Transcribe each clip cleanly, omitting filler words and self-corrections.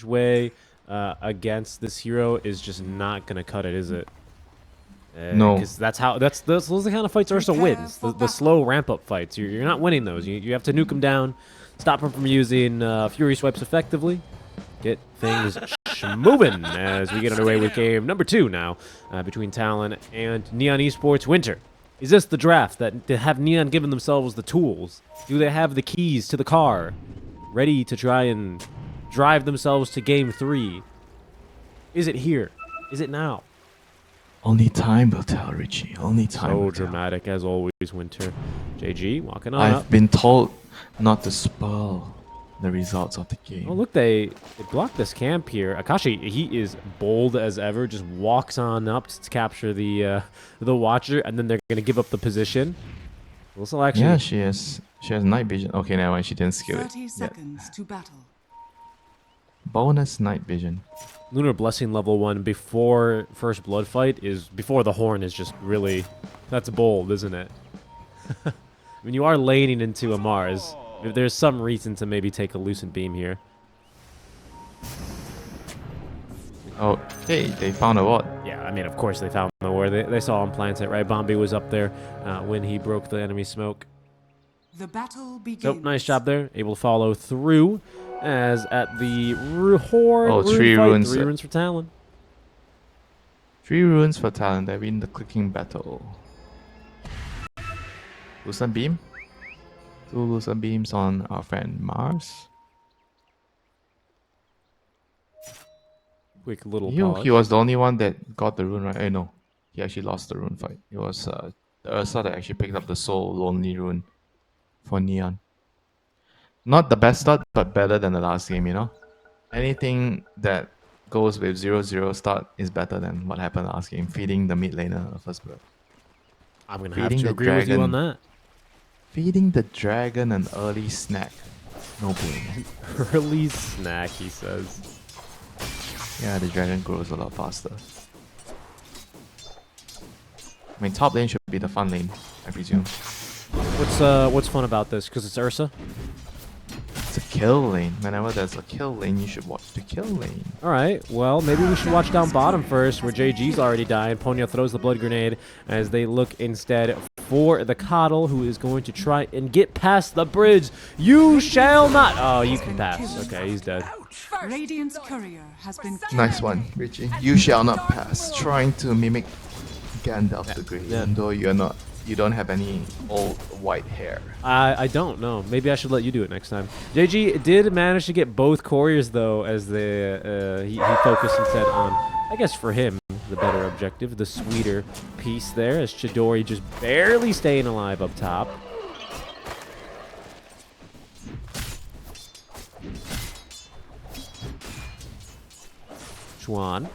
way against this hero is just not gonna cut it, is it? No. Because those are the kind of fights Ursa wins. The slow ramp up fights. You're not winning those. You have to nuke him down, stop him from using Fury swipes effectively, get things moving as we get underway with game number 2 now between Talon and Neon Esports. Winter, is this the draft that have Neon given themselves the tools? Do they have the keys to the car, ready to try and drive themselves to game 3? Is it here? Is it now? Only time will tell, Richie. Only time will tell. So dramatic as always, Winter. JG walking on I've up. been told not to spoil the results of the game. Oh, look, they blocked this camp here. Akashi, he is bold as ever, just walks on up to capture the Watcher, and then they're going to give up the position. This will actually... Yeah, she has night vision. Okay, never mind, she didn't skill it 30 seconds to battle. Bonus night vision. Lunar Blessing level 1 before first blood fight is... Before the horn is just really... That's bold, isn't it? I mean, you are laning into a Mars. There's some reason to maybe take a Lucent Beam here. Oh, hey, they found a ward. Yeah, I mean, of course they found the ward. They saw him plant it, right? Bombi was up there when he broke the enemy smoke. The battle begins. So, nice job there. Able to follow through as at the Horde. Oh, 3 runes. 3 runes for Talon. 3 runes for Talon. They win the clicking battle. Lucent Beam. 2 Lucent Beams on our friend Mars. Quick little pause. He was the only one that got the rune, right? No. He actually lost the rune fight. It was the Ursa that actually picked up the Soul Lonely rune for Neon. Not the best start, but better than the last game, you know? Anything that goes with 0-0 start is better than what happened last game, feeding the mid laner first blood. I'm going to have to agree with you on that. Feeding the dragon an early snack. No blame. Early snack, he says. Yeah, the dragon grows a lot faster. I mean, top lane should be the fun lane, I presume. What's fun about this? Because it's Ursa? It's a kill lane. Whenever there's a kill lane, you should watch the kill lane. Alright, well, maybe we should watch down bottom first, where JG's already dying. Ponya throws the blood grenade as they look instead for the Coddle, who is going to try and get past the bridge. You shall not! Oh, you can pass. Okay, he's dead. Radiant's courier has been Nice one, Richie. You shall not pass. Trying to mimic Gandalf the Grey, even though you don't have any old white hair. I don't know. Maybe I should let you do it next time. JG did manage to get both couriers though, as he focused instead on, I guess for him, the better objective, the sweeter piece there, as Chidori just barely staying alive up top. Chuan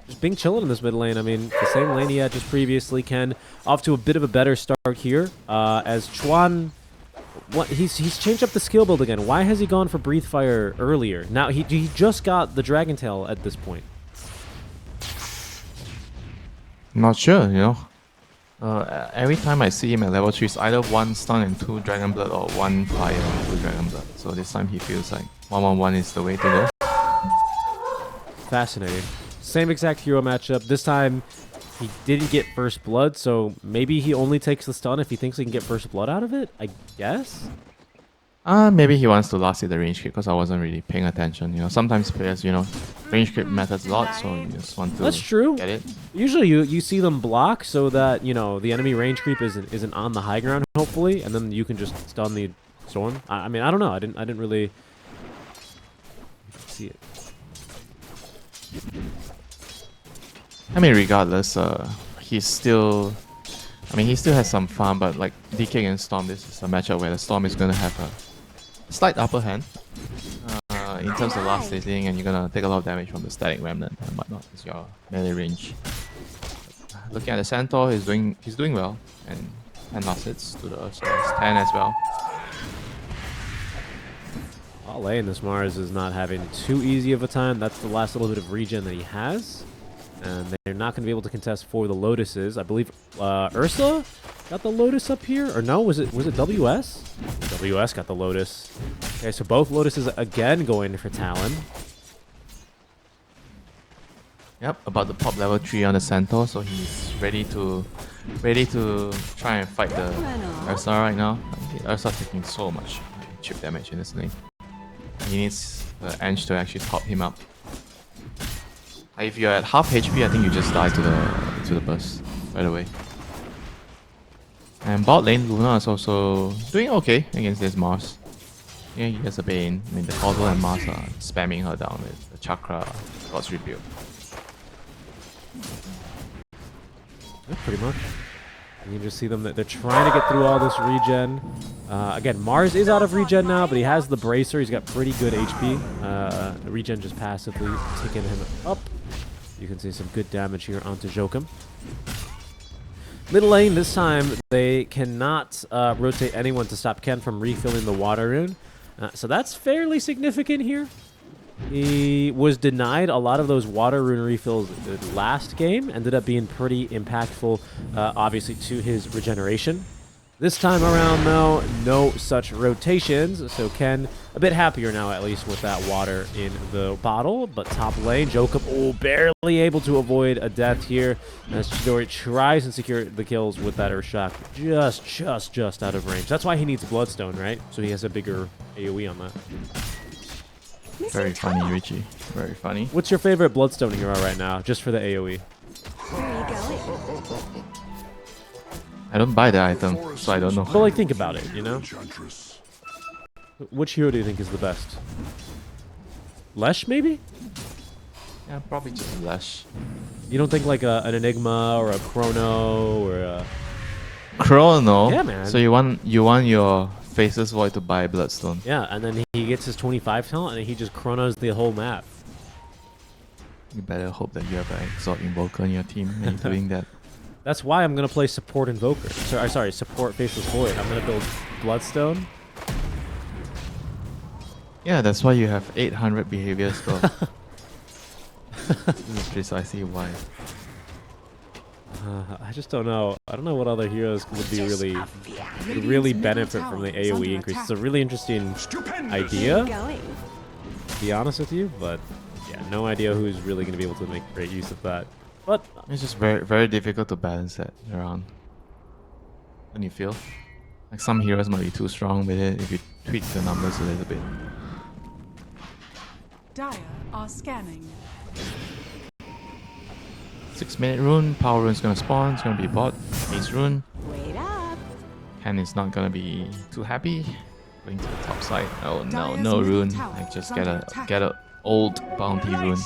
just being chilling in this mid lane. I mean, the same lane he had just previously. Ken off to a bit of a better start here as Chuan. He's changed up the skill build again. Why has he gone for Breathe Fire earlier? Now he just got the Dragon Tail at this point. Not sure, you know. Every time I see him at level 3, it's either 1 stun and 2 dragon blood or 1 fire and 2 dragon blood. So this time he feels like 1-1-1 is the way to go. Fascinating. Same exact hero matchup. This time he didn't get first blood, so maybe he only takes the stun if he thinks he can get first blood out of it, I guess? Maybe he wants to last hit the range creep because I wasn't really paying attention. You know, sometimes players, you know, range creep matters a lot, so you just want to That's true. get it. Usually you see them block so that, you know, the enemy range creep isn't on the high ground, hopefully, and then you can just stun the storm. I mean, I don't know. I didn't really see it. I mean, regardless, he still has some fun, but like DK and Storm, this is a matchup where the Storm is going to have a slight upper hand in terms of last hitting, and you're going to take a lot of damage from the Static Remnant and whatnot. It's your melee range. Looking at the Centaur, he's doing well, and 10 last hits to the Ursa, 10 as well. Lane, this Mars is not having too easy of a time. That's the last little bit of regen that he has. And they're not going to be able to contest for the Lotuses. I believe Ursa got the Lotus up here? Or no, was it WS? WS got the Lotus. Okay, so both Lotuses again going for Talon. Yep, about the pop level 3 on the Centaur, so he's ready to try and fight the Ursa right now. Ursa taking so much chip damage in this lane. He needs the Ange to actually top him up. If you're at half HP, I think you just die to the burst right away. And bot lane, Luna is also doing okay against this Mars. Yeah, he has a Bane. I mean, the Causal and Mars are spamming her down with the Chakra God's Rebuild. Yeah, pretty much. You can just see them that they're trying to get through all this regen. Again, Mars is out of regen now, but he has the Bracer. He's got pretty good HP. Regen just passively ticking him up. You can see some good damage here onto Joachim. Middle lane, this time, they cannot rotate anyone to stop Ken from refilling the water rune. So that's fairly significant here. He was denied a lot of those water rune refills last game. Ended up being pretty impactful, obviously, to his regeneration. This time around, though, no such rotations. So Ken, a bit happier now, at least, with that water in the bottle. But top lane, Joachim, barely able to avoid a death here. As Chidori tries and secure the kills with that Earthshock. Just out of range. That's why he needs Bloodstone, right? So he has a bigger AoE on that. Very funny, Richie. Very funny. What's your favorite Bloodstone hero right now, just for the AoE? I don't buy the item, so I don't know. But like, think about it, you know? Which hero do you think is the best? Lesh, maybe? Yeah, probably just Lash. You don't think like an Enigma or a Chrono or a... Chrono? Yeah, man. So you want your Faceless Void to buy Bloodstone? Yeah, and then he gets his 25 talent and he just Chronos the whole map. You better hope that you have an Exalt Invoker on your team when you're doing that. That's why I'm going to play Support Invoker. Sorry, Support Faceless Void. I'm going to build Bloodstone. Yeah, that's why you have 800 behavior spell. This is precisely why. I just don't know. I don't know what other heroes would be really benefit from the AoE increase. It's a really interesting idea, to be honest with you, but yeah, no idea who's really going to be able to make great use of that. But it's just very difficult to balance that around. When you feel like some heroes might be too strong with it if you tweak the numbers a little bit. Dire are scanning. 6-minute rune, power rune's gonna spawn, it's gonna be bot. Ace rune. Wait up. Ken is not gonna be too happy. Going to the top side. Oh no rune. I just get a old bounty rune.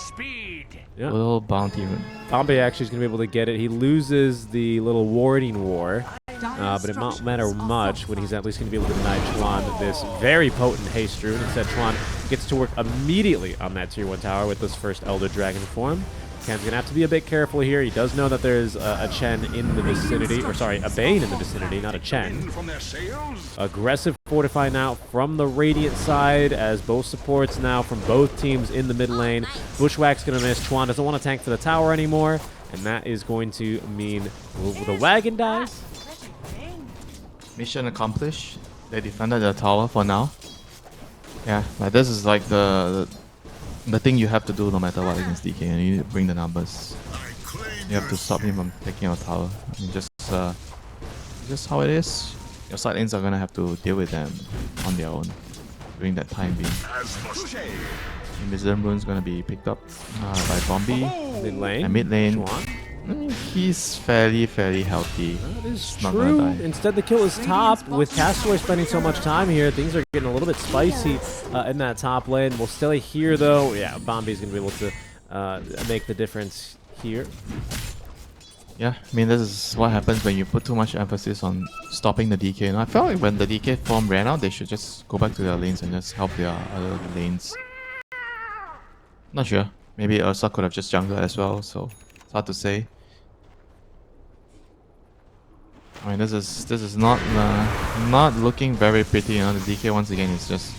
yeah, Little bounty rune. Bombay actually is going to be able to get it. He loses the little warding war, but it won't matter much when he's at least going to be able to deny Chuan this very potent haste rune. Instead, Chuan gets to work immediately on that tier 1 tower with this first Elder Dragon form. Ken's going to have to be a bit careful here. He does know that there's a Chen in the vicinity, or sorry, a Bane in the vicinity, not a Chen. Aggressive fortify now from the Radiant side as both supports now from both teams in the mid lane. Bushwhack's going to miss. Chuan doesn't want to tank for the tower anymore, and that is going to mean the wagon dies. Mission accomplished. They defended the tower for now. Yeah, but this is like the thing you have to do no matter what against DK. You need to bring the numbers. You have to stop him from taking your tower. I mean, just how it is. Your side lanes are gonna have to deal with them on their own during that time being. Invisible Rune's gonna be picked up by Bombi. Mid lane. And mid lane, Chuan. I mean, he's fairly healthy. That is Not true. gonna die. Instead, the kill is top. With Castaway spending so much time here, things are getting a little bit spicy in that top lane. We'll stay here, though. Yeah, Bombi's going to be able to make the difference here. Yeah, I mean, this is what happens when you put too much emphasis on stopping the DK. And I felt like when the DK form ran out, they should just go back to their lanes and just help their other lanes. Not sure. Maybe Ursa could have just jungled as well, so it's hard to say. I mean, this is not looking very pretty. You know, the DK once again is just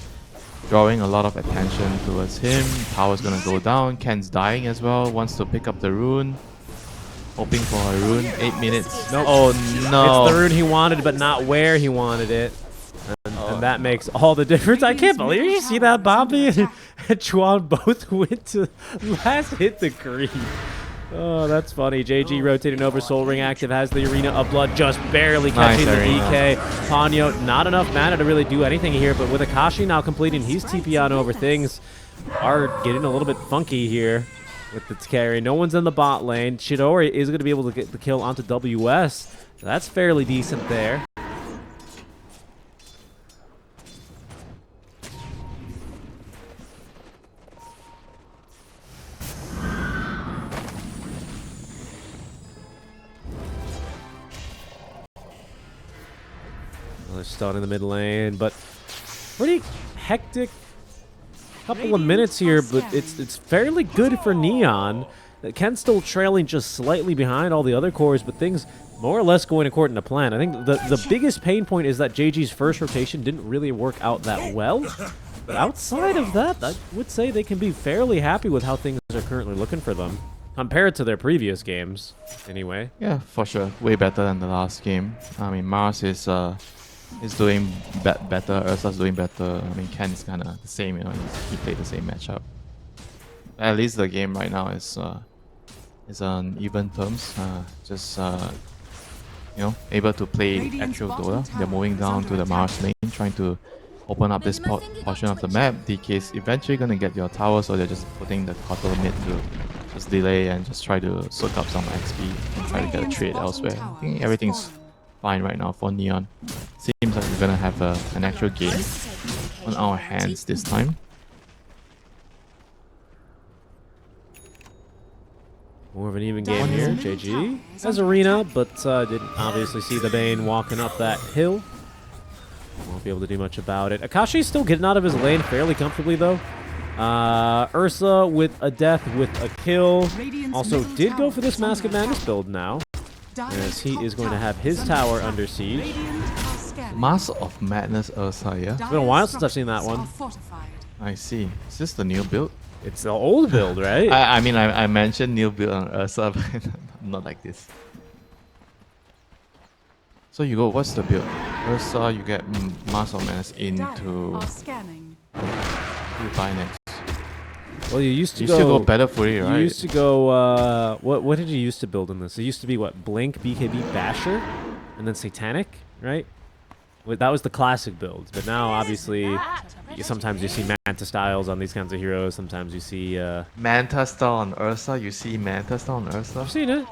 drawing a lot of attention towards him. Tower's gonna go down. Ken's dying as well. Wants to pick up the rune. Hoping for a rune. 8 minutes. Nope. Oh no! It's the rune he wanted, but not where he wanted it. And that makes all the difference. I can't believe you see that Bombi and Chuan both went to last hit the green. Oh, that's funny. JG rotating over, Soul Ring active, has the Arena of Blood just barely catching the DK. Ponyo, not enough mana to really do anything here, but with Akashi now completing, he's TP on over. Things are getting a little bit funky here with the carry. No one's in the bot lane. Chidori is going to be able to get the kill onto WS. So that's fairly decent there. Another stun in the mid lane, but pretty hectic couple of minutes here, but it's fairly good for Neon. Ken's still trailing just slightly behind all the other cores, but things more or less going according to plan. I think the biggest pain point is that JG's first rotation didn't really work out that well. But outside of that, I would say they can be fairly happy with how things are currently looking for them, compared to their previous games, anyway. Yeah, for sure. Way better than the last game. I mean, Mars is doing better. Ursa's doing better. I mean, Ken is kind of the same. You know, he played the same matchup. At least the game right now is on even terms. You know, able to play actual Dota. They're moving down to the Mars lane, trying to open up this portion of the map. DK is eventually gonna get your tower, so they're just putting the Kotal mid to just delay and just try to soak up some XP and try to get a trade elsewhere. I think everything's fine right now for Neon. Seems like we're gonna have an actual game on our hands this time. More of an even game here. JG has Arena, but didn't obviously see the Bane walking up that hill. Won't be able to do much about it. Akashi's still getting out of his lane fairly comfortably, though. Ursa with a death with a kill. Also did go for this Mask of Madness build now, as he is going to have his tower under siege. Mask of Madness Ursa, yeah? It's been a while since I've seen that one. I see. Is this the new build? It's the old build, right? I mean, I mentioned new build on Ursa, but not like this. So you go, what's the build? Ursa, you get Mask of Madness into... You buy next. Well, you used to go better for it, right? You used to go, what did you used to build in this? It used to be, what, Blink, BKB, Basher, and then Satanic, right? Well, that was the classic builds, but now, obviously, sometimes you see Manta styles on these kinds of heroes, sometimes you see... Manta style on Ursa, you see Manta style on Ursa? I've seen it.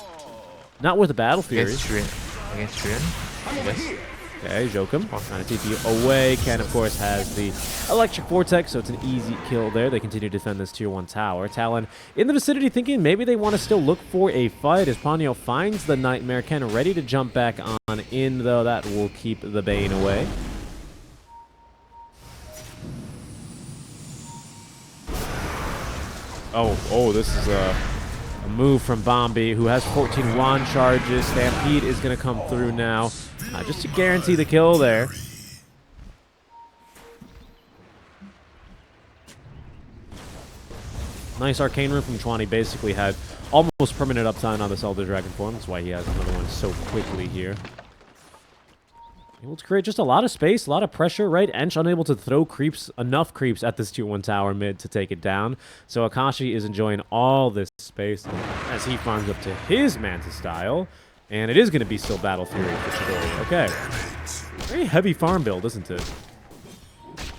Not with the Battle Fury. Against Trian? Yes. Okay, Jokum trying to TP away. Ken, of course, has the Electric Vortex, so it's an easy kill there. They continue to defend this Tier 1 tower. Talon in the vicinity thinking maybe they want to still look for a fight as Ponyo finds the Nightmare. Ken ready to jump back on in, though. That will keep the Bane away. Oh, this is a move from Bombi, who has 14 wand charges. Stampede is going to come through now, just to guarantee the kill there. Nice arcane rune from Chwani. Basically had almost permanent uptime on this Elder Dragon form. That's why he has another one so quickly here. Able to create just a lot of space, a lot of pressure, right? Ench unable to throw enough creeps at this Tier 1 tower mid to take it down. So Akashi is enjoying all this space as he farms up to his Manta style. And it is going to be still Battle Fury for Chidori. Okay. Very heavy farm build, isn't it?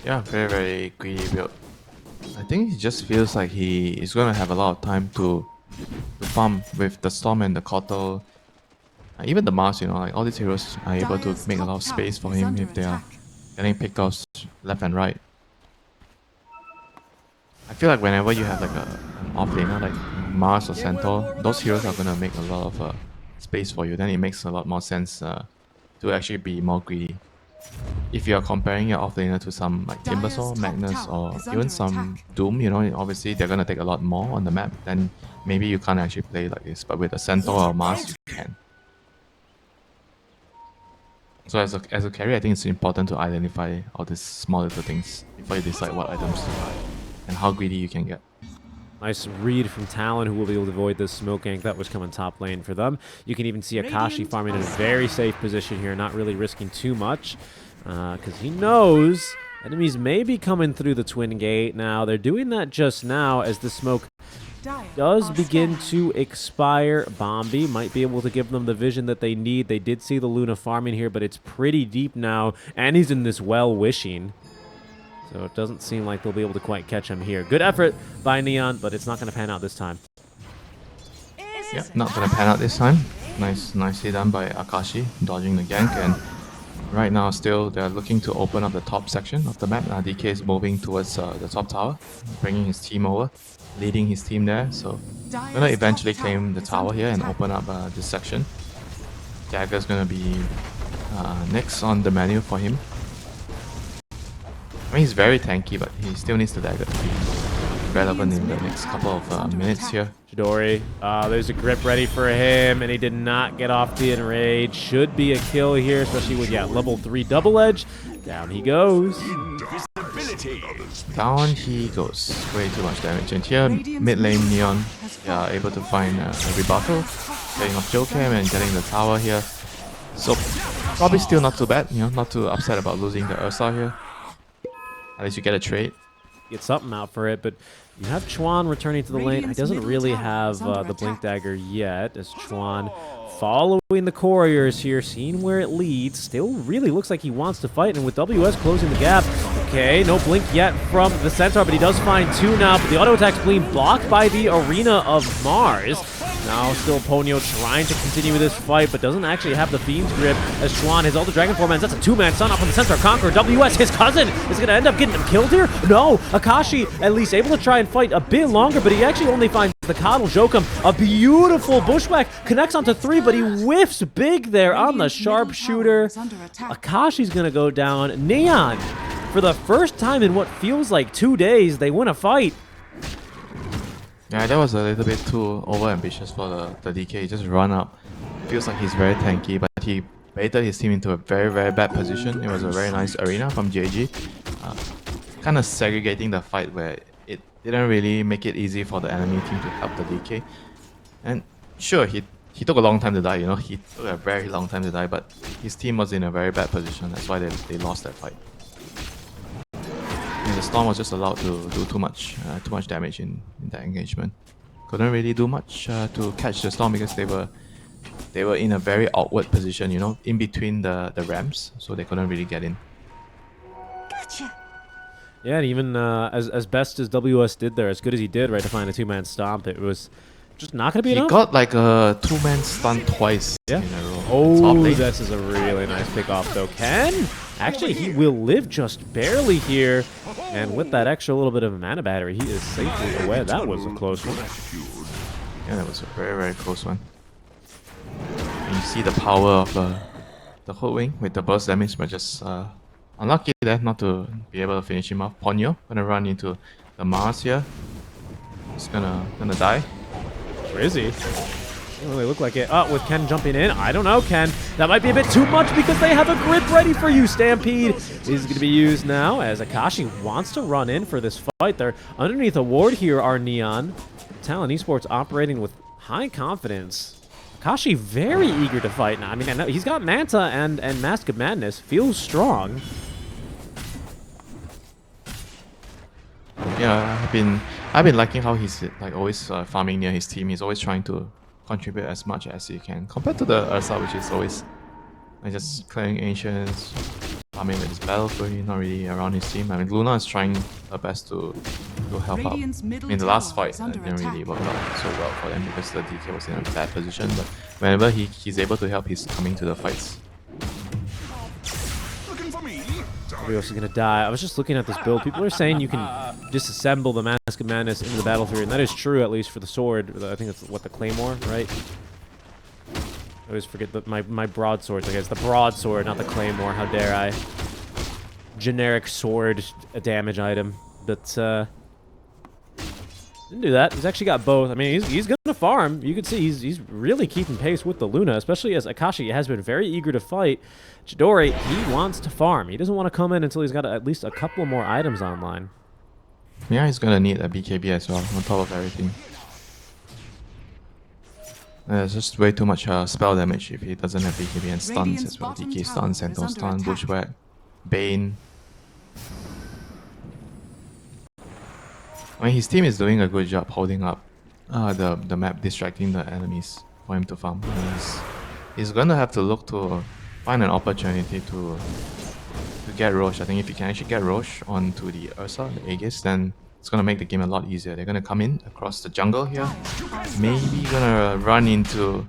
Yeah, very, very greedy build. I think he just feels like he is going to have a lot of time to farm with the Storm and the Kotal. Even the Mars, you know, like all these heroes are able to make a lot of space for him if they are getting picked off left and right. I feel like whenever you have like an off-laner like Mars or Centaur, those heroes are gonna make a lot of space for you. Then it makes a lot more sense to actually be more greedy. If you are comparing your off-laner to some like Timbersaw, Magnus, or even some Doom, you know, obviously they're gonna take a lot more on the map. Then maybe you can't actually play like this. But with a Centaur or Mars, you can. So as a carry, I think it's important to identify all these small little things before you decide what items to buy and how greedy you can get. Nice read from Talon, who will be able to avoid this smoke gank that was coming top lane for them. You can even see Akashi farming in a very safe position here, not really risking too much, because he knows enemies may be coming through the Twin Gate. Now, they're doing that just now as the smoke Dire does are begin scanning. to expire. Bombi might be able to give them the vision that they need. They did see the Luna farming here, but it's pretty deep now, and he's in this well wishing. So it doesn't seem like they'll be able to quite catch him here. Good effort by Neon, but it's not going to pan out this time. Yeah, not gonna pan out this time. Nicely done by Akashi, dodging the gank, and right now still they're looking to open up the top section of the map. DK is moving towards the top tower, bringing his team over, leading his team there. So gonna eventually claim the tower here and open up this section. Dagger's gonna be next on the menu for him. I mean, he's very tanky, but he still needs the dagger to be relevant in the next couple of minutes here. Chidori, there's a grip ready for him, and he did not get off the enrage. Should be a kill here, especially with, level 3 double edge. Down he goes. Down he goes. Way too much damage. And here, mid lane Neon, able to find a rebuttal, getting off Jocam and getting the tower here. So, probably still not too bad, not too upset about losing the Ursa here. At least you get a trade. Get something out for it, but you have Chuan returning to the lane. He doesn't really have the Blink Dagger yet, as Chuan following the couriers here, seeing where it leads. Still really looks like he wants to fight, and with WS closing the gap, okay, no Blink yet from the Centaur, but he does find 2 now, but the auto attack's being blocked by the Arena of Mars. Now still Ponyo trying to continue with this fight, but doesn't actually have the Fiend's grip, as Chuan has all the Dragon Form, that's a 2-man stun off on the Centaur Conqueror. WS, his cousin, is going to end up getting him killed here? No, Akashi at least able to try and fight a bit longer, but he actually only finds the Coddle Jokum. A beautiful bushwhack, connects onto 3, but he whiffs big there on the sharpshooter. Akashi's going to go down. Neon, for the first time in what feels like 2 days, they win a fight. Yeah, that was a little bit too over-ambitious for the DK. He just run up. Feels like he's very tanky, but he baited his team into a very, very bad position. It was a very nice arena from JG. Kind of segregating the fight where it didn't really make it easy for the enemy team to help the DK. And sure, he took a long time to die, he took a very long time to die, but his team was in a very bad position. That's why they lost that fight. And the Storm was just allowed to do too much damage in that engagement. Couldn't really do much to catch the Storm because they were in a very awkward position, in between the ramps, so they couldn't really get in. Gotcha. Yeah, and even as best as WS did there, as good as he did, right, to find a 2-man stomp, it was just not going to be enough. He got like a 2-man stun twice in a row. Oh, this is a really nice pick off, though. Ken, actually, he will live just barely here. And with that extra little bit of a mana battery, he is safely away. That was a close one. Yeah, that was a very, very close one. And you see the power of the Hoodwing with the burst damage, but just unlucky there not to be able to finish him off. Ponyo gonna run into the Mars here. He's gonna die. Where is he? Doesn't really look like it. Oh, with Ken jumping in. I don't know, Ken. That might be a bit too much because they have a grip ready for you. Stampede is going to be used now as Akashi wants to run in for this fight. They're underneath a ward here are Neon. Talon Esports operating with high confidence. Akashi very eager to fight now. I mean, I know he's got Manta and Mask of Madness. Feels strong. Yeah, I've been liking how he's like always farming near his team. He's always trying to contribute as much as he can compared to the Ursa, which is always like just clearing ancients, farming with his battle free, not really around his team. I mean, Luna is trying her best to help out. In the last fight, it didn't really work out so well for them because the DK was in a bad position. But whenever he's able to help, he's coming to the fights. WS is going to die. I was just looking at this build. People are saying you can disassemble the Mask of Madness into the Battle Fury, and that is true, at least for the sword. I think it's, the Claymore, right? I always forget my broadswords. I guess the broadsword, not the Claymore. How dare I? Generic sword damage item. But, didn't do that. He's actually got both. I mean, he's going to farm. You can see he's really keeping pace with the Luna, especially as Akashi has been very eager to fight. Chidori, he wants to farm. He doesn't want to come in until he's got at least a couple more items online. Yeah, he's going to need a BKB as well, on top of everything. There's just way too much spell damage if he doesn't have BKB and stuns as well. DK stun, Centaur stun, Bushwhack, Bane. I mean, his team is doing a good job holding up the map distracting the enemies for him to farm. He's gonna have to look to find an opportunity to get Roche. I think if you can actually get Roche onto the Ursa, the Aegis, then it's gonna make the game a lot easier. They're gonna come in across the jungle here. Maybe gonna run into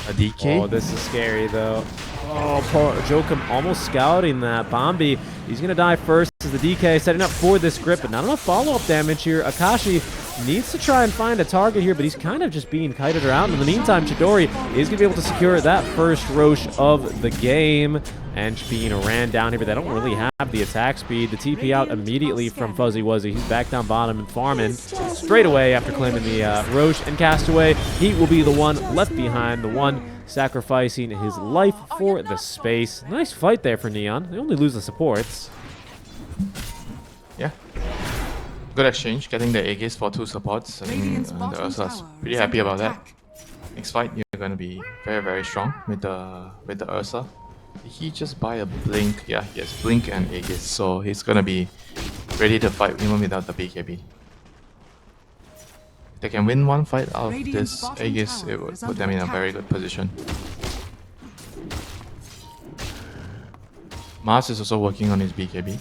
a DK. Oh, this is scary though. Oh, poor Jokum almost scouting that. Bombi, he's gonna die first as the DK setting up for this grip, but not enough follow-up damage here. Akashi needs to try and find a target here, but he's kind of just being kited around. In the meantime, Chidori is gonna be able to secure that first Roche of the game. And being ran down here, but they don't really have the attack speed. The TP out immediately from Fuzzy Wuzzy. He's back down bottom and farming straight away after claiming the Roche and Castaway. He will be the one left behind, the one sacrificing his life for the space. Nice fight there for Neon. They only lose the supports. Yeah. Good exchange, getting the Aegis for 2 supports. I think the Ursa's pretty happy about that. Next fight, you're going to be very, very strong with the Ursa. Did he just buy a Blink? Yeah, he has Blink and Aegis, so he's gonna be ready to fight even without the BKB. If they can win one fight out of this Aegis, it would put them in a very good position. Mars is also working on his BKB.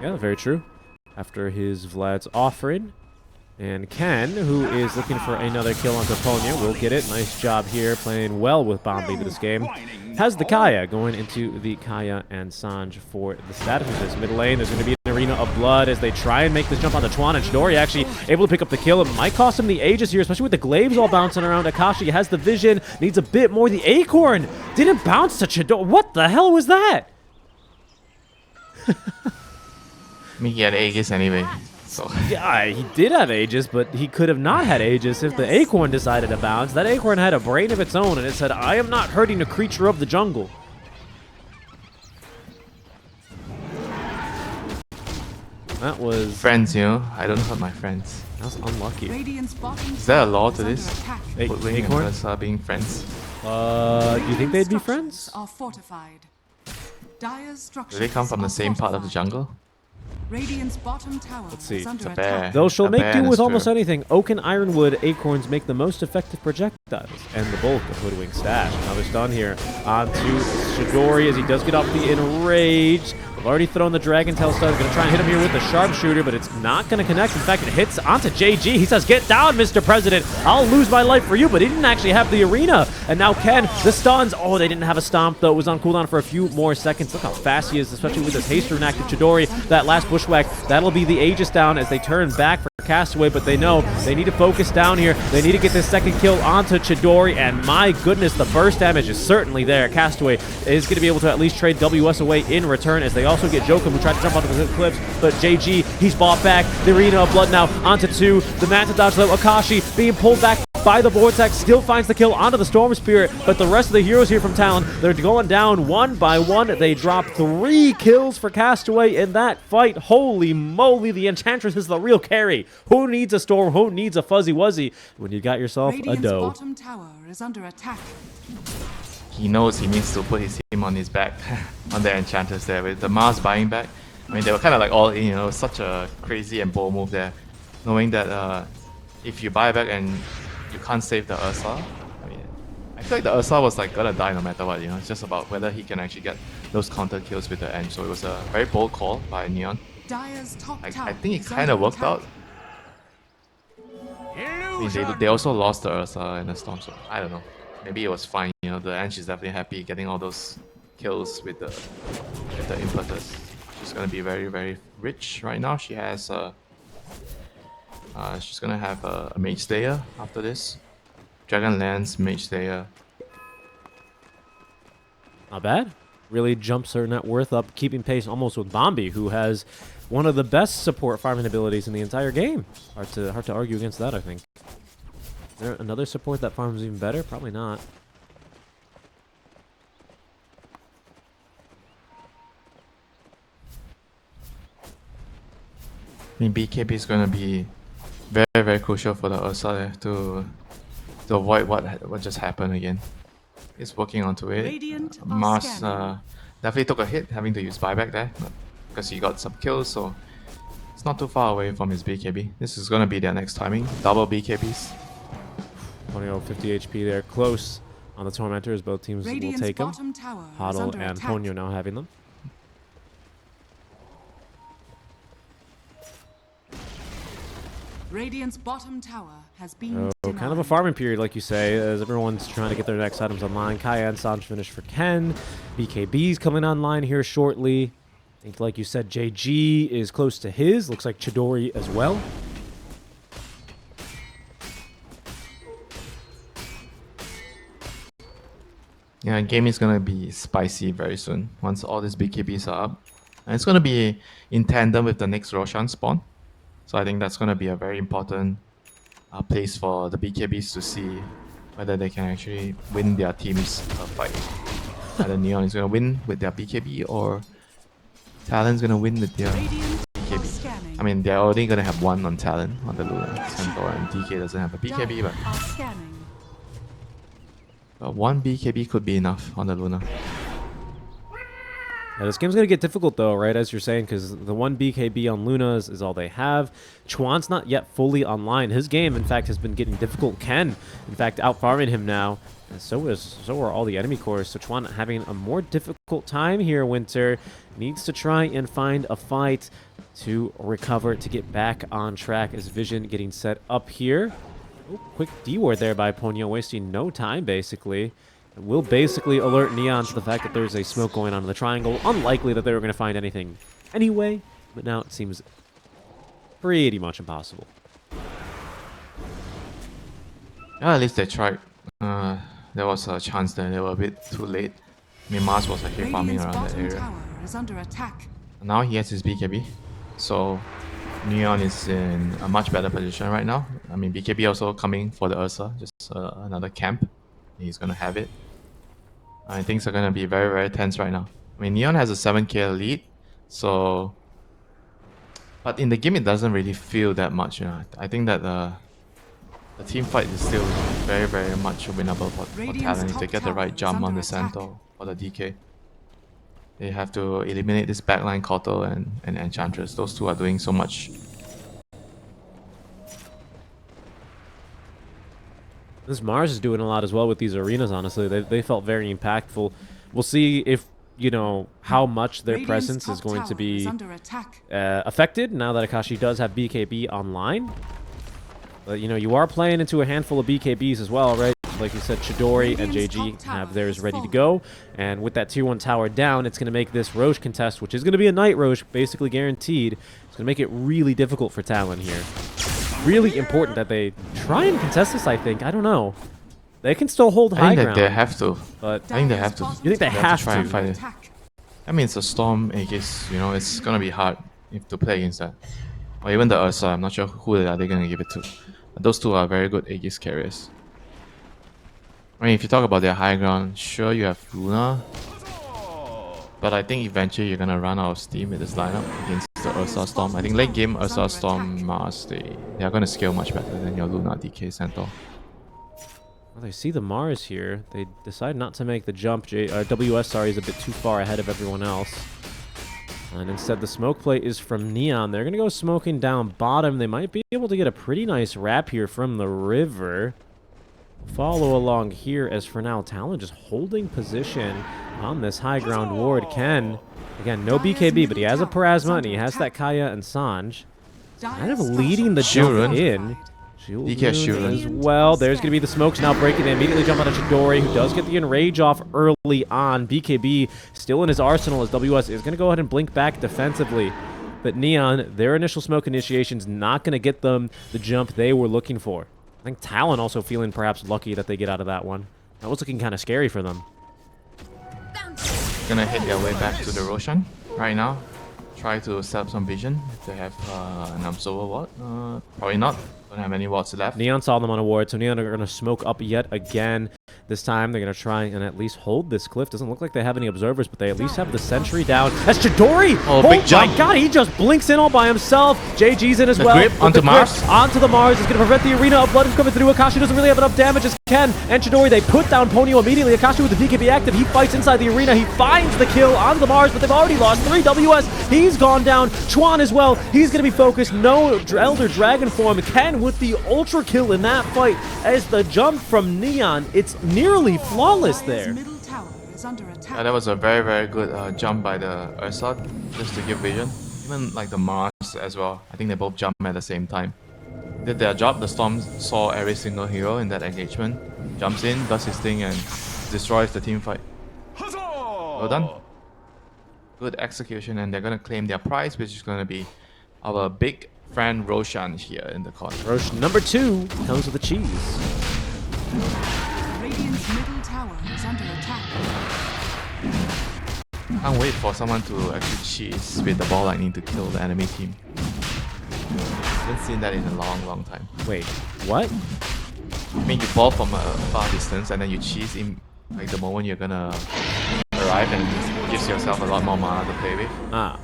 Yeah, very true. After his Vlad's offering. And Ken, who is looking for another kill on Toponia, will get it. Nice job here, playing well with Bombi this game. Has the Kaya going into the Kaya and Sanj for the status of this mid lane. There's going to be an arena of blood as they try and make this jump onto Twan, and Chidori actually able to pick up the kill. It might cost him the Aegis here, especially with the glaives all bouncing around. Akashi has the vision, needs a bit more. The Acorn didn't bounce to Chidori. What the hell was that? I mean, he had Aegis anyway. So. Yeah, he did have Aegis, but he could have not had Aegis if the Acorn decided to bounce. That Acorn had a brain of its own, and it said, I am not hurting a creature of the jungle. That was... Friends, you know? I don't hurt my friends. That was unlucky. Is there a law to this? Woodwing and Acorn? Ursa being friends? Do you think they'd be friends? Do they come from the same part of the jungle? Radiant's bottom tower. Let's see. It's a bear. Though she'll A make bear do and a with almost squirrel. anything, oak and ironwood acorns make the most effective projectiles, and the bulk of Hoodwink stash. Another stun here onto Chidori as he does get off the enrage. They've already thrown the Dragon Tail stun. Going to try and hit him here with the sharpshooter, but it's not going to connect. In fact, it hits onto JG. He says, get down, Mr. President. I'll lose my life for you, but he didn't actually have the arena. And now Ken, the stuns. Oh, they didn't have a stomp, though. It was on cooldown for a few more seconds. Look how fast he is, especially with this haste rune active. Chidori, that last bushwhack, that'll be the Aegis down as they turn back for Castaway, but they know they need to focus down here. They need to get this second kill onto Chidori, and my goodness, the burst damage is certainly there. Castaway is going to be able to at least trade WS away in return as they also get Jokum, who tried to jump onto the cliffs, but JG, he's bought back. The Arena of Blood now onto 2. The Manta dodge though, Akashi being pulled back by the Vortex, still finds the kill onto the Storm Spirit, but the rest of the heroes here from Talon, they're going down one by one. They drop 3 kills for Castaway in that fight. Holy moly, the Enchantress is the real carry. Who needs a Storm? Who needs a Fuzzy Wuzzy when you got yourself a doe? Bottom tower is under attack. He knows he needs to put his team on his back, on their Enchanters there. With the Mars buying back, I mean, they were kind of like all in, you know, such a crazy and bold move there. Knowing that if you buy back and you can't save the Ursa, I mean, I feel like the Ursa was like gonna die no matter what, you know. It's just about whether he can actually get those counter kills with the Eng. So it was a very bold call by Neon. I think it kind of worked out. I mean, they also lost the Ursa and the Storm, so I don't know. Maybe it was fine, you know. The Eng is definitely happy getting all those kills with the Impetus. She's gonna be very, very rich right now. She has she's gonna have a Mage Slayer after this. Dragon Lance, Mage Slayer. Not bad. Really jumps her net worth up, keeping pace almost with Bombi, who has one of the best support farming abilities in the entire game. Hard to argue against that, I think. Is there another support that farms even better? Probably not. I mean, BKB is gonna be very, very crucial for the Ursa there to avoid what just happened again. It's working onto it. Mars definitely took a hit having to use buyback there because he got some kills, so It's not too far away from his BKB. This is gonna be their next timing. Double BKBs. Ponyo 50 HP there, close on the Tormentors. Both teams will Radiant's take them. bottom tower is Huddle under and attack. Ponyo now having them. Radiant's bottom tower has been So kind of a farming period, like you say, as everyone's trying to get their next items online. Kaya and Sanj finish for Ken. BKB's coming online here shortly. I think, like you said, JG is close to his. Looks like Chidori as well. Yeah, game is gonna be spicy very soon once all these BKBs are up. And it's gonna be in tandem with the next Roshan spawn. So I think that's gonna be a very important place for the BKBs to see whether they can actually win their team's fight. Either Neon is gonna win with their BKB or Talon's gonna win with their BKB. I mean, they're already gonna have one on Talon on the Luna Centaur, and DK doesn't have a BKB, but one BKB could be enough on the Luna. Yeah, this game's going to get difficult, though, right, as you're saying, because the one BKB on Luna is all they have. Chuan's not yet fully online. His game, in fact, has been getting difficult. Ken, in fact, out-farming him now, and so are all the enemy cores. So Chuan having a more difficult time here, Winter. Needs to try and find a fight to recover, to get back on track as Vision getting set up here. Oh, quick D-ward there by Ponyo, wasting no time, basically. It will basically alert Neon to the fact that there's a smoke going on in the triangle. Unlikely that they were going to find anything anyway, but now it seems pretty much impossible. Yeah, at least they tried. There was a chance there. They were a bit too late. I mean, Mars was actually farming around that area. Is under attack. Now he has his BKB, so Neon is in a much better position right now. I mean, BKB also coming for the Ursa, just another camp. He's gonna have it. Things are gonna be very, very tense right now. I mean, Neon has a 7k lead, so... But in the game, it doesn't really feel that much, you know. I think that the team fight is still very, very much winnable for Talon if they get the right jump on the Centaur or the DK. They have to eliminate this backline Kotal and Enchantress. Those two are doing so much. This Mars is doing a lot as well with these arenas, honestly. They felt very impactful. We'll see if, you know, how much their presence is going to be affected now that Akashi does have BKB online. But, you know, you are playing into a handful of BKBs as well, right? Like you said, Chidori and JG have theirs ready to go. And with that tier 1 tower down, it's going to make this Roche contest, which is going to be a Night Roche, basically guaranteed. It's going to make it really difficult for Talon here. Really important that they try and contest this, I think. I don't know. They can still hold high ground. I think that they have to. But I think they have to. You think they have to try and fight it? I mean, it's a Storm Aegis, you know, it's going to be hard to play against that. Or even the Ursa, I'm not sure who are they going to give it to. But those two are very good Aegis carriers. I mean, if you talk about their high ground, sure, you have Luna. But I think eventually you're going to run out of steam with this lineup against the Ursa Storm. I think late game, Ursa Storm, Mars, they are going to scale much better than your Luna, DK, Centaur. Well, they see the Mars here. They decide not to make the jump. WS, sorry, is a bit too far ahead of everyone else. And instead, the smoke play is from Neon. They're going to go smoking down bottom. They might be able to get a pretty nice wrap here from the river. Follow along here as for now, Talon just holding position on this high ground ward. Ken, again, no BKB, but he has a Parasma and he has that Kaya and Sanj. Kind of leading the jump in. As well. There's going to be the smokes now breaking. They immediately jump out of Chidori, who does get the enrage off early on. BKB still in his arsenal as WS is going to go ahead and blink back defensively. But Neon, their initial smoke initiation's not going to get them the jump they were looking for. I think Talon also feeling perhaps lucky that they get out of that one. That was looking kind of scary for them. Gonna hit their way back to the Roshan right now. Try to set up some vision if they have an observer ward. Probably not. Don't have any wards left. Neon saw them on a ward, so Neon are going to smoke up yet again. This time they're going to try and at least hold this cliff. Doesn't look like they have any observers, but they at least have the sentry down. That's Chidori! Oh, big jump. My god, he just blinks in all by himself. JG's in as The well. grip With onto the grip Mars. Onto the Mars. It's going to prevent the arena of blood from coming through. Akashi doesn't really have enough damage as Ken and Chidori. They put down Ponyo immediately. Akashi with the BKB active. He fights inside the arena. He finds the kill on the Mars, but they've already lost 3 WS. He's gone down. Chuan as well. He's going to be focused. No Elder Dragon form. Ken with the ultra kill in that fight as the jump from Neon. It's nearly flawless there. Dire's middle tower is under attack. Yeah, that was a very, very good jump by the Ursa, just to give vision. Even like the Mars as well. I think they both jumped at the same time. Did their job. The Storm saw every single hero in that engagement. Jumps in, does his thing, and destroys the team fight. Well done. Good execution, and they're gonna claim their prize, which is gonna be our big friend Roshan here in the corner. Roche number 2 comes with the cheese. Radiant's middle tower is under attack. Can't wait for someone to actually cheese with the ball lightning to kill the enemy team. Haven't seen that in a long, long time. Wait, what? I mean, you ball from a far distance and then you cheese in like the moment you're gonna arrive, and it gives yourself a lot more mana to play with. Ah.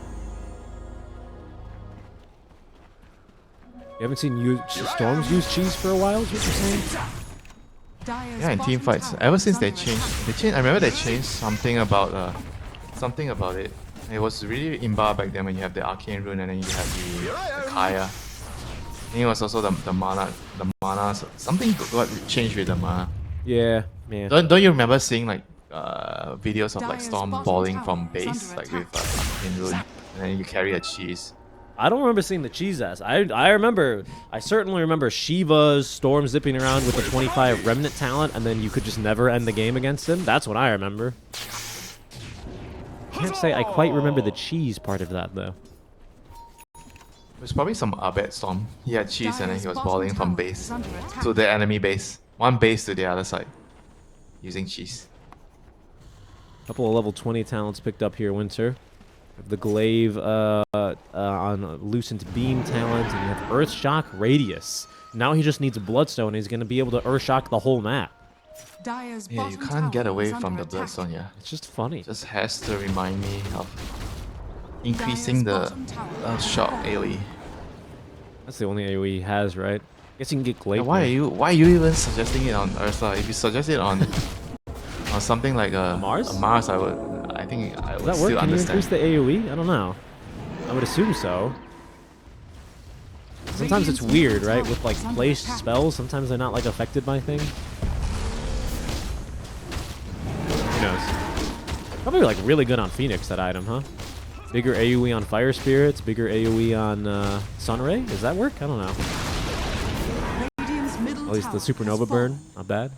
You haven't seen Storms use cheese for a while, is what you're saying? Dire's Yeah, in team bottom fights. tower Ever is since they under changed, attack. I remember they changed something about it. It was really imba back then when you have the arcane rune and then you have the Kaya. I think it was also the mana, something got changed with the mana. Yeah, man. Don't you remember seeing like videos of like Dire's Storm bottom balling tower from is base, under like with attack. arcane rune, and then you carry a cheese. I don't remember seeing the cheese ass. I certainly remember Shiva's Storm zipping around with the 25 Remnant talent, and then you could just never end the game against him. That's what I remember. I can't say I quite remember the cheese part of that, though. It was probably some Abed Storm. He had cheese and then Dire's he was bottom balling from tower is base under attack. to the enemy base. One base to the other side. Using cheese. Couple of level 20 talents picked up here, Winter. The Glaive on Lucent Beam talent, and you have Earth Shock Radius. Now he just needs a Bloodstone, and he's going to be able to Earth Shock the whole map. Dire's Yeah, you bottom can't get tower away is from under the attack. Bloodstone, yeah. It's just funny. Just has to remind me of increasing Dire's the bottom tower Earth Shock AoE. That's the only AoE he has, right? Guess you can get Glaive. Why are you even suggesting it on Ursa? If you suggest it on something like Mars? a Mars, I think I would Does that still work? Can you understand. increase the AoE? I don't know. I would assume so. Sometimes it's weird, right? With like placed spells, sometimes they're not like affected by things. Who knows? Probably like really good on Phoenix, that item, huh? Bigger AoE on Fire Spirits, bigger AoE on Sunray. Does that work? I don't know. Radiant's middle At least the tower has Supernova burn, fallen. not bad.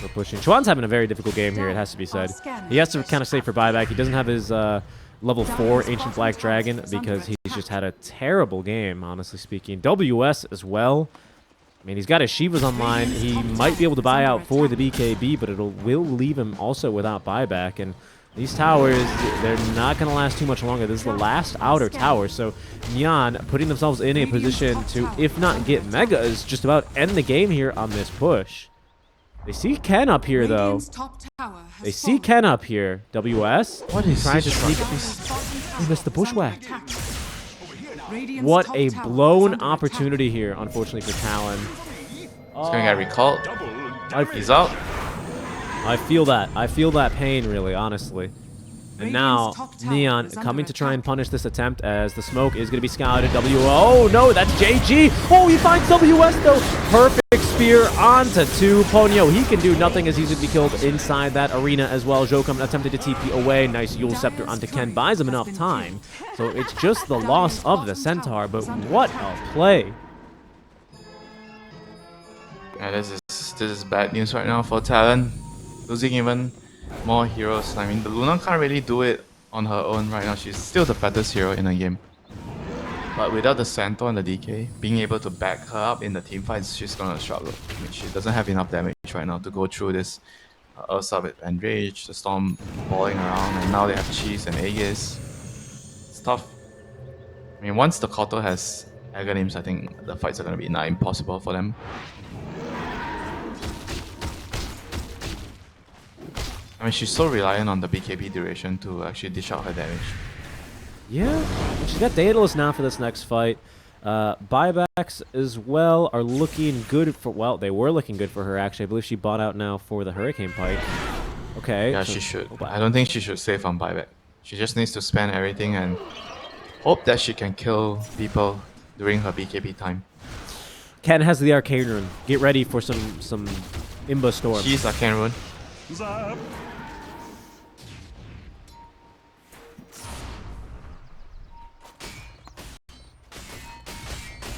We're pushing. Chuan's having a very difficult game here, it has to be said. He has to kind of save for buyback. He doesn't have his level 4 Ancient Black Dragon because he's just had a terrible game, honestly speaking. WS as well. I mean, he's got his Shivas online. He might be able to buy out for the BKB, but will leave him also without buyback. And these towers, they're not going to last too much longer. This is the last outer tower. So Nyan putting themselves in a position to, if not get megas, just about end the game here on this push. They see Ken up here, though. Radiant's top tower has They see fallen. Ken up here. WS What is trying to this sneak. Dire's bottom He tower missed the is under bushwhack. attack. Radiant's What top a tower is blown under opportunity here, unfortunately, for Talon. He's gonna get recalled. He's out. I feel that. I feel that pain, really, honestly. And now, Radiant's top tower Neon is under coming to try and attack. punish this attempt as the smoke is going to be scouted. Oh, no, that's JG. Oh, he finds WS, though. Perfect spear onto 2. Ponyo, he can do nothing as he's going to be killed inside that arena as well. Jokum attempted to TP away. Nice Yule Scepter onto Ken. Buys him enough time. So it's just the loss of the Centaur, but what a play. Yeah, this is bad news right now for Talon. Losing even more heroes. I mean, the Luna can't really do it on her own right now. She's still the fattest hero in the game. But without the Centaur and the DK, being able to back her up in the team fights, she's gonna struggle. I mean, she doesn't have enough damage right now to go through this Ursa with Enrage, the Storm balling around, and now they have Cheese and Aegis. It's tough. I mean, once the Koto has Aghanim's, I think the fights are going to be not impossible for them. I mean, she's so reliant on the BKB duration to actually dish out her damage. Yeah, she's got Daedalus now for this next fight. Buybacks as well are looking good for, well, they were looking good for her actually. I believe she bought out now for the Hurricane Pike. Okay. Yeah, so- she should. I don't think she should save on buyback. She just needs to spend everything and hope that she can kill people during her BKB time. Ken has the Arcane Rune. Get ready for some Imba Storm. She's Arcane Rune.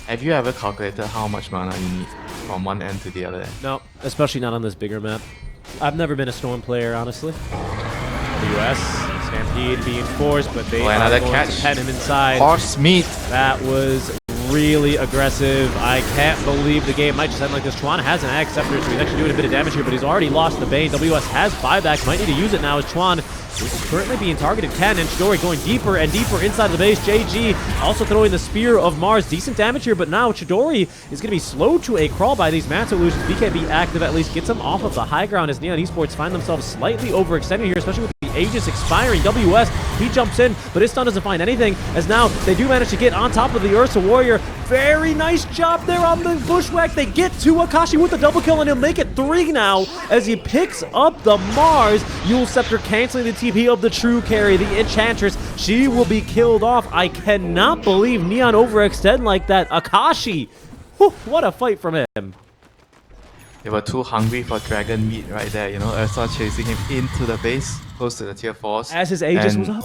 Have you ever calculated how much mana you need from one end to the other end? No, especially not on this bigger map. I've never been a Storm player, honestly. US, Stampede being forced, but they are another going catch. to pen him inside. Horse meat! That was really aggressive. I can't believe the game might just end like this. Chuan has an Ag Scepter, so he's actually doing a bit of damage here, but he's already lost the Bane. WS has buyback, might need to use it now as Chuan is currently being targeted. Ken and Chidori going deeper and deeper inside of the base. JG also throwing the Spear of Mars. Decent damage here, but now Chidori is going to be slow to a crawl by these Manta Illusions. BKB active at least gets him off of the high ground as Neon Esports find themselves slightly overextended here, especially with the Aegis expiring. WS, he jumps in, but his stun doesn't find anything, as now they do manage to get on top of the Ursa Warrior. Very nice job there on the Bushwhack. They get to Akashi with the double kill, and he'll make it 3 now as he picks up the Mars. Yule Scepter canceling the TP of the true carry, the Enchantress. She will be killed off. I cannot believe Neon overextend like that. Akashi, whew, what a fight from him. They were too hungry for dragon meat right there, you know. Ursa chasing him into the base, close to the tier 4s. As his Aegis And- was up.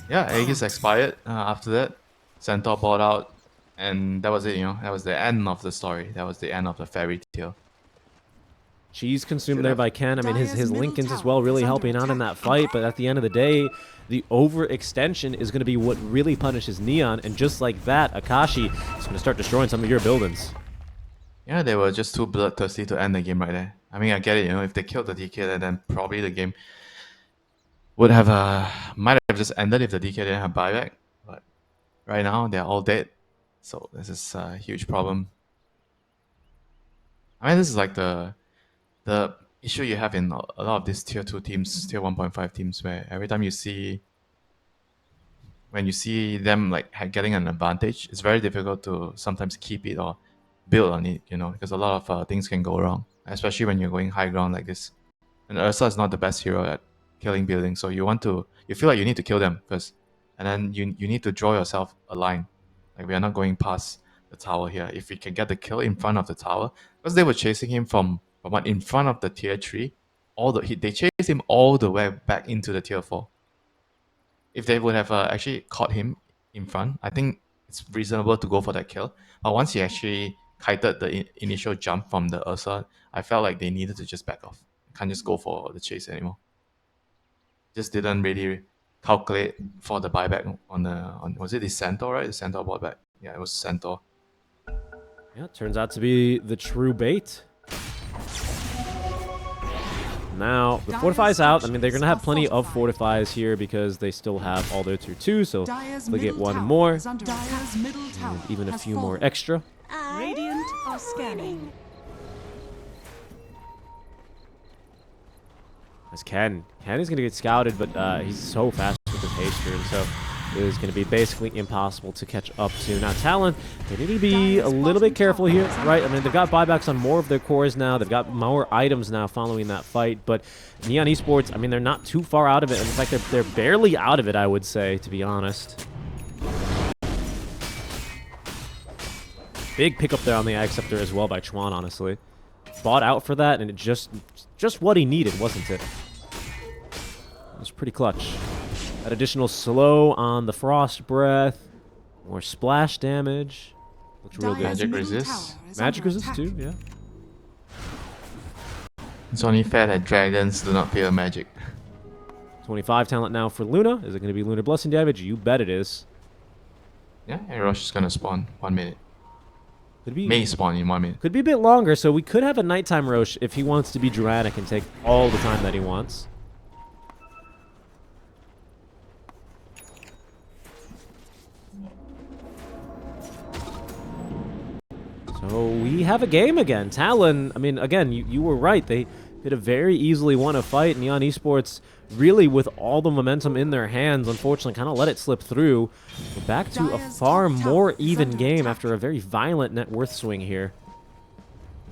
Yeah, Aegis expired after that. Centaur bought out, and that was it, you know. That was the end of the story. That was the end of the fairy tale. She's consumed there by Ken. I mean, his Lincolns as well really helping out in that fight, but at the end of the day, the overextension is going to be what really punishes Neon, and just like that, Akashi is going to start destroying some of your buildings. Yeah, they were just too bloodthirsty to end the game right there. I mean, I get it, you know, if they killed the DK, then probably the game would have, might have just ended if the DK didn't have buyback. But right now, they're all dead. So this is a huge problem. I mean, this is like the issue you have in a lot of these tier 2 teams, tier 1.5 teams, where every time you see, when you see them like getting an advantage, it's very difficult to sometimes keep it or build on it, you know, because a lot of things can go wrong, especially when you're going high ground like this. And Ursa is not the best hero at killing buildings, so you feel like you need to kill them first, and then you need to draw yourself a line. Like, we are not going past the tower here. If we can get the kill in front of the tower, because they were chasing him from in front of the tier 3, they chased him all the way back into the tier 4. If they would have actually caught him in front, I think it's reasonable to go for that kill. But once he actually kited the initial jump from the Ursa, I felt like they needed to just back off. Can't just go for the chase anymore. Just didn't really calculate for the buyback on was it the Centaur, right? The Centaur bought back. Yeah, it was Centaur. Yeah, it turns out to be the true bait. Now, the Fortify's out. I mean, they're going to have plenty of Fortifies here because they still have all their tier 2, so they'll get one more, and even a few more extra. Radiant are scanning. As Ken is going to get scouted, but he's so fast with the Taster, and so it is going to be basically impossible to catch up to. Now, Talon, they need to be a little bit careful here, right? I mean, they've got buybacks on more of their cores now. They've got more items now following that fight, but Neon Esports, I mean, they're not too far out of it. In fact, they're barely out of it, I would say, to be honest. Big pickup there on the Ag Scepter as well by Chuan, honestly. Bought out for that, and it just what he needed, wasn't it? It was pretty clutch. That additional slow on the Frost Breath. More splash damage. Looks real good. Magic resist. Magic resist too, yeah. It's only fair that dragons do not fear magic. 25 talent now for Luna. Is it going to be Lunar Blessing damage? You bet it is. Yeah, and Roche is gonna spawn 1 minute. Could be, May spawn in 1 minute. could be a bit longer, so we could have a nighttime Roche if he wants to be dramatic and take all the time that he wants. So we have a game again. Talon, I mean, again, you were right. They could have very easily won a fight. Neon Esports, really with all the momentum in their hands, unfortunately kind of let it slip through. We're back to a far more even game after a very violent net worth swing here.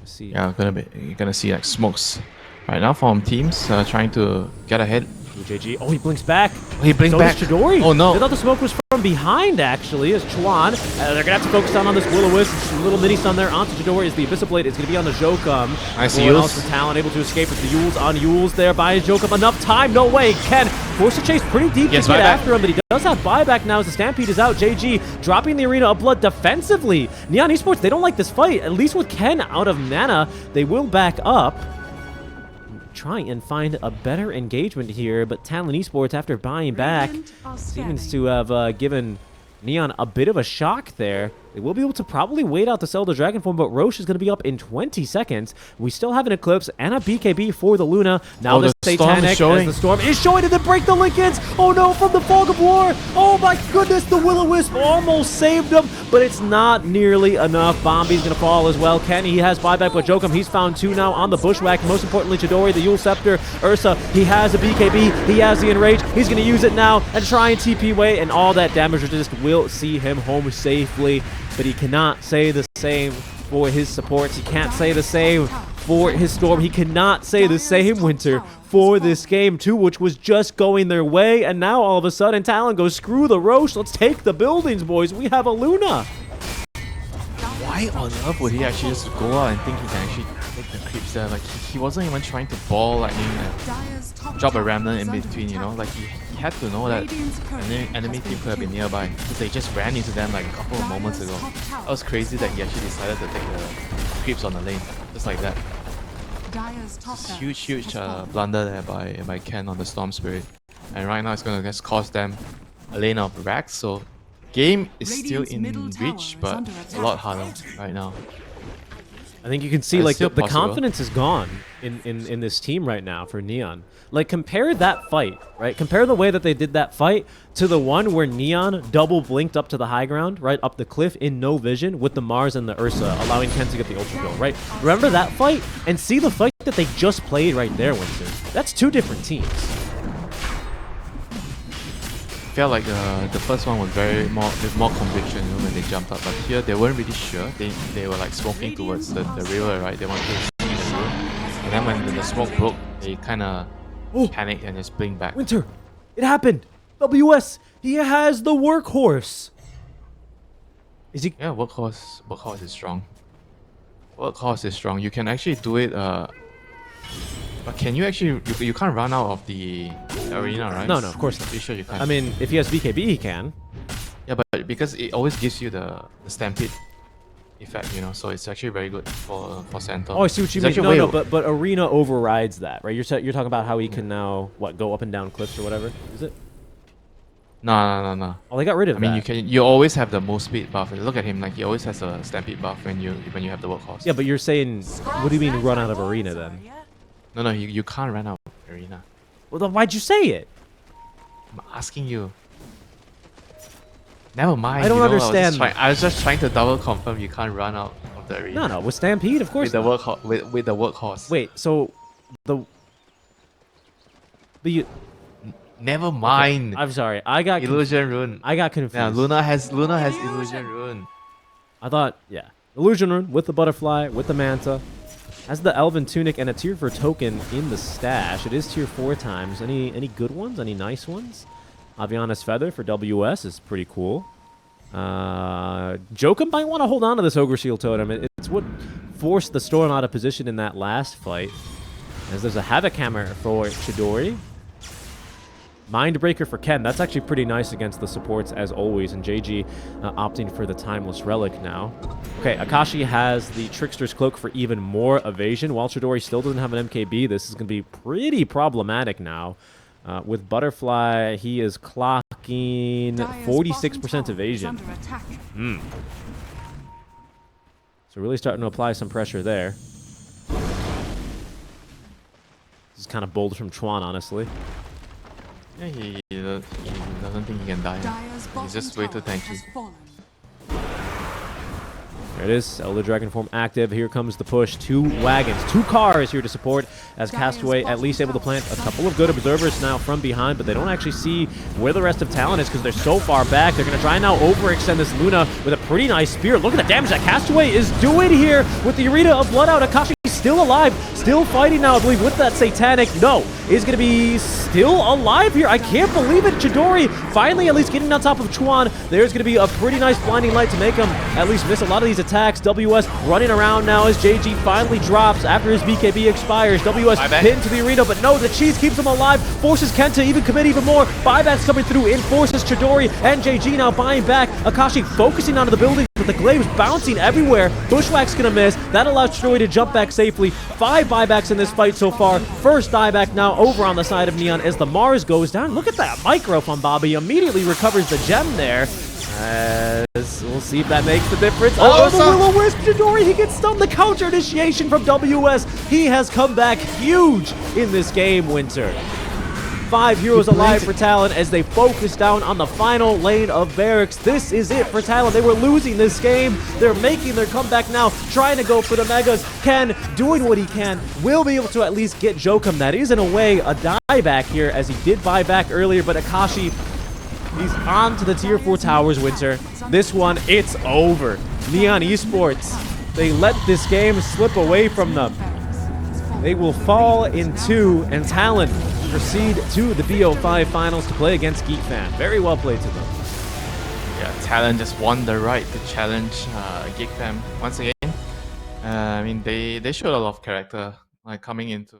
Let's see. Yeah, you're gonna see like smokes right now from teams trying to get ahead. JG. Oh, he blinks back. He blinks So back. does Chidori. Oh no. I thought the smoke was from behind, actually, as Chuan. They're gonna have to focus on this Will-O-Wisp. Little mini stun there onto Chidori as the Abyssal Blade is gonna be on the Jokum. Nice Everyone Yules. else from Talon able to escape with the Yules on Yules there by Jokum. Enough time, no way. Ken forced to chase pretty deep Yes, to get buyback. after him, but he does have buyback now as the Stampede is out. JG dropping the Arena of Blood defensively. Neon Esports, they don't like this fight. At least with Ken out of mana, they will back up. Trying and find a better engagement here, but Talon Esports, after buying back, Radiant are seems scanning. to have given Neon a bit of a shock there. They will be able to probably wait out to sell the Dragon Form, but Roche is going to be up in 20 seconds. We still have an Eclipse and a BKB for the Luna. Now Oh, the the Storm is Satanic, as showing. the Storm is showing, and then break the Linkens. Oh no, from the Fog of War. Oh my goodness, the Will-O-Wisp almost saved him, but it's not nearly enough. Bombi's going to fall as well. Kenny, he has buyback, but Jokum, he's found two now on the Bushwhack. Most importantly, Chidori, the Yule Scepter, Ursa, he has a BKB, he has the Enrage. He's going to use it now and try and TP away, and all that damage resist will see him home safely. But he cannot say the same for his supports. He can't say the same for his Storm. He cannot say the same, Winter, for this game too, which was just going their way. And now all of a sudden, Talon goes, screw the Roche. Let's take the buildings, boys. We have a Luna. Why on earth would he actually just go out and think he can actually take the creeps there? Like he wasn't even trying to ball lightning and drop a remnant in between, you know? Like he had to know that enemy team could have been nearby, because they just ran into them like a couple of moments ago. That was crazy that he actually decided to take the creeps on the lane, just like that. It's huge blunder there by Ken on the Storm Spirit. And right now it's gonna just cost them a lane of racks, so game is still in reach, but it's a lot harder right now. I think you can see It's like still the possible. confidence is gone in this team right now for Neon. Like compare that fight, right? Compare the way that they did that fight to the one where Neon double blinked up to the high ground, right? Up the cliff in no vision with the Mars and the Ursa, allowing Ken to get the ultra kill, right? Remember that fight? And see the fight that they just played right there, Winston. That's two different teams. Felt like the first one was with more conviction, you know, when they jumped up, but here they weren't really sure. They were like smoking towards the river, right? They wanted to see the river, and then when the smoke broke, they kind of panicked and just blinked back. Winter, it happened. WS, he has the workhorse. Is he? Yeah, workhorse is strong. Workhorse is strong. You can actually do it. But can you actually? You can't run out of the arena, right? No, of course not. Pretty sure you can't. I mean, if he has BKB, he can. yeah, but because it always gives you the stampede effect, you know, so it's actually very good for Center. Oh, I see what you It's mean. actually No, way- but Arena overrides that, right? You're talking about how he can now go up and down cliffs or whatever. Is it? No. Oh, they got rid of I mean, that. you always have the move speed buff. Look at him, like he always has a stampede buff when you have the workhorse. Yeah, but you're saying, what do you mean run out of Arena then? No, you can't run out of arena. Well, then why'd you say it? I'm asking you. Never mind. I don't you know, understand. I was just trying to double confirm you can't run out of the arena. No, with Stampede, of course. With the not. with the workhorse. Wait, so the. But you. Never mind. I'm sorry, I got Illusion rune. I got confused. Yeah, Luna has illusion rune. I thought, yeah, Illusion Rune with the Butterfly, with the Manta, has the Elven Tunic and a Tier 4 token in the stash. It is Tier 4 times. Any good ones? Any nice ones? Aviana's Feather for WS is pretty cool. Jokum might want to hold on to this Ogre Shield Totem. It's what forced the Storm out of position in that last fight. As there's a Havoc Hammer for Chidori. Mindbreaker for Ken. That's actually pretty nice against the supports as always. And JG opting for the Timeless Relic now. Okay, Akashi has the Trickster's Cloak for even more evasion. While Chidori still doesn't have an MKB, this is going to be pretty problematic now. With Butterfly, he is clocking 46% evasion. So really starting to apply some pressure there. This is kind of bold from Chuan, honestly. Yeah, he doesn't think he can die. He's just way too tanky. There it is, Elder Dragon form active. Here comes the push. 2 wagons, 2 cars here to support as Castaway at least able to plant a couple of good observers now from behind, but they don't actually see where the rest of Talon is because they're so far back. They're going to try now overextend this Luna with a pretty nice spear. Look at the damage that Castaway is doing here with the Arena of Blood out. Akashi still alive, still fighting now, I believe, with that Satanic. No, is going to be still alive here. I can't believe it. Chidori finally at least getting on top of Chuan. There's going to be a pretty nice blinding light to make him at least miss a lot of these attacks. WS running around now as JG finally drops after his BKB expires. WS hit into the arena, but no, the cheese keeps him alive, forces Ken to even commit even more. Buybacks coming through, enforces Chidori, and JG now buying back. Akashi focusing onto the building, but the glaives bouncing everywhere. Bushwhack's gonna miss. That allows Chidori to jump back safely. 5 buybacks in this fight so far. First dieback now over on the side of Neon as the Mars goes down. Look at that micro from Bobby. Immediately recovers the gem there. As we'll see if that makes the difference. Oh, the Will-O-Wisp Chidori, he gets stunned. The counter initiation from WS. He has come back huge in this game, Winter. 5 heroes alive for Talon as they focus down on the final lane of Barracks. This is it for Talon. They were losing this game. They're making their comeback now, trying to go for the Megas. Ken doing what he can. Will be able to at least get Jokum. That is, in a way, a dieback here as he did buy back earlier, but Akashi, he's on to the tier 4 towers, Winter. This one, it's over. Neon Esports, they let this game slip away from them. They will fall in 2, and Talon proceed to the BO5 finals to play against GeekFam. Very well played to them. Yeah, Talon just won the right to challenge GeekFam once again. I mean, they showed a lot of character, like coming into